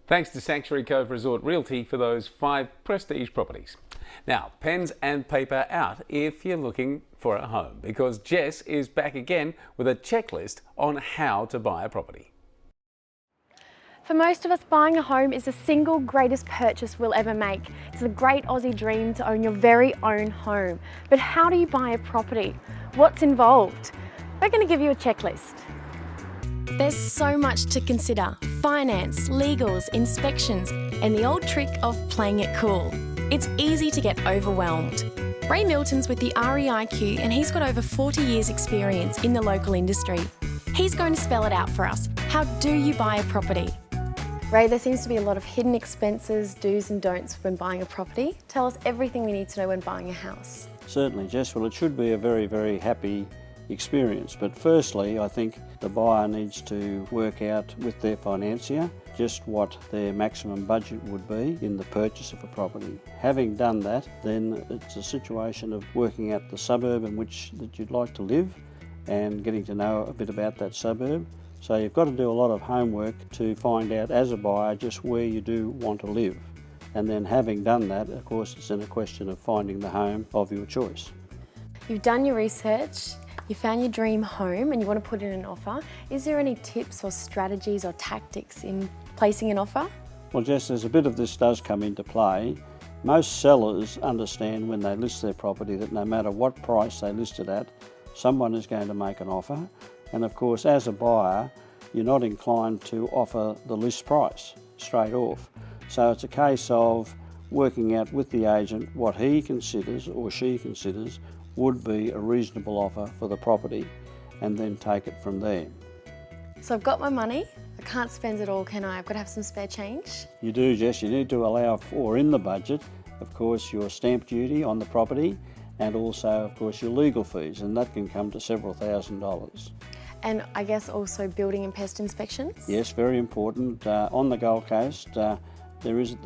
Thanks to Sanctuary Cove Resort Realty for those 5 prestige properties. Now, pens and paper out if you're looking for a home, because Jess is back again with a checklist on how to buy a property. For most of us, buying a home is the single greatest purchase we'll ever make. It's a great Aussie dream to own your very own home. But how do you buy a property? What's involved? We're going to give you a checklist. There's so much to consider: finance, legals, inspections, and the old trick of playing it cool. It's easy to get overwhelmed. Ray Milton's with the REIQ and he's got over 40 years experience in the local industry. He's going to spell it out for us. How do you buy a property? Ray, there seems to be a lot of hidden expenses, do's and don'ts when buying a property. Tell us everything we need to know when buying a house. Certainly, Jess. Well, it should be a very, very happy experience. But firstly, I think the buyer needs to work out with their financier just what their maximum budget would be in the purchase of a property. Having done that, then it's a situation of working out the suburb in which that you'd like to live and getting to know a bit about that suburb. So you've got to do a lot of homework to find out as a buyer just where you do want to live. And then having done that, of course, it's then a question of finding the home of your choice. You've done your research, you found your dream home and you want to put in an offer. Is there any tips or strategies or tactics in placing an offer? Well, Jess, there's a bit of this does come into play. Most sellers understand when they list their property that no matter what price they list it at, someone is going to make an offer. And of course, as a buyer, you're not inclined to offer the list price straight off. So it's a case of working out with the agent what he considers or she considers would be a reasonable offer for the property, and then take it from there. So I've got my money, I can't spend it all, can I? I've got to have some spare change. You do, Jess. You need to allow for in the budget, of course, your stamp duty on the property, and also, of course, your legal fees, and that can come to several $1,000s. And I guess also building and pest inspections? Yes, very important. On the Gold Coast, the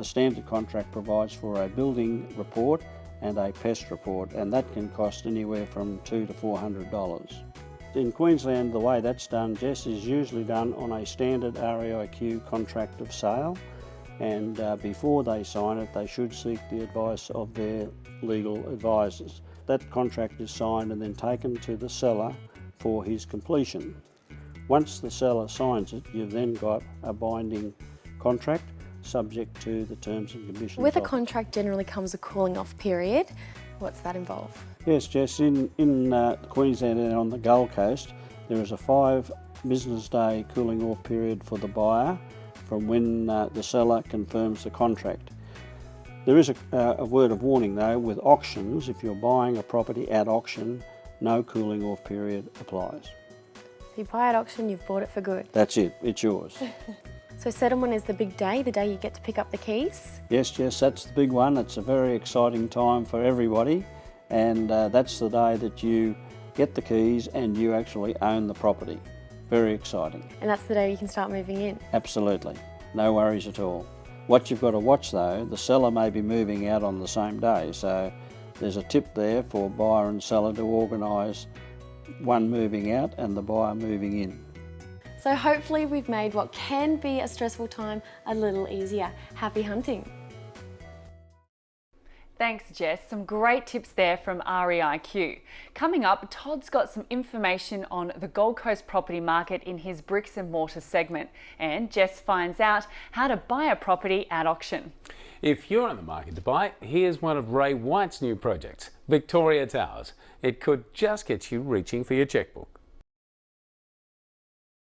standard contract provides for a building report and a pest report, and that can cost anywhere from $200 to $400. In Queensland, the way that's done, Jess, is usually done on a standard REIQ contract of sale, and before they sign it, they should seek the advice of their legal advisors. That contract is signed and then taken to the seller for his completion. Once the seller signs it, you've then got a binding contract subject to the terms and conditions. With a contract generally comes a cooling off period. What's that involve? Yes, Jess, in Queensland and on the Gold Coast, there is a 5 business day cooling off period for the buyer from when the seller confirms the contract. There is a word of warning though, with auctions, if you're buying a property at auction, no cooling off period applies. If you buy at auction, you've bought it for good. That's it, it's yours. So settlement is the big day, the day you get to pick up the keys? Yes, Jess, that's the big one. It's a very exciting time for everybody, and that's the day that you get the keys and you actually own the property. Very exciting. And that's the day you can start moving in? Absolutely, no worries at all. What you've got to watch though, the seller may be moving out on the same day, so there's a tip there for buyer and seller to organise one moving out and the buyer moving in. So hopefully we've made what can be a stressful time a little easier. Happy hunting. Thanks, Jess. Some great tips there from REIQ. Coming up, Todd's got some information on the Gold Coast property market in his bricks and mortar segment, and Jess finds out how to buy a property at auction. If you're on the market to buy, here's one of Ray White's new projects, Victoria Towers. It could just get you reaching for your checkbook.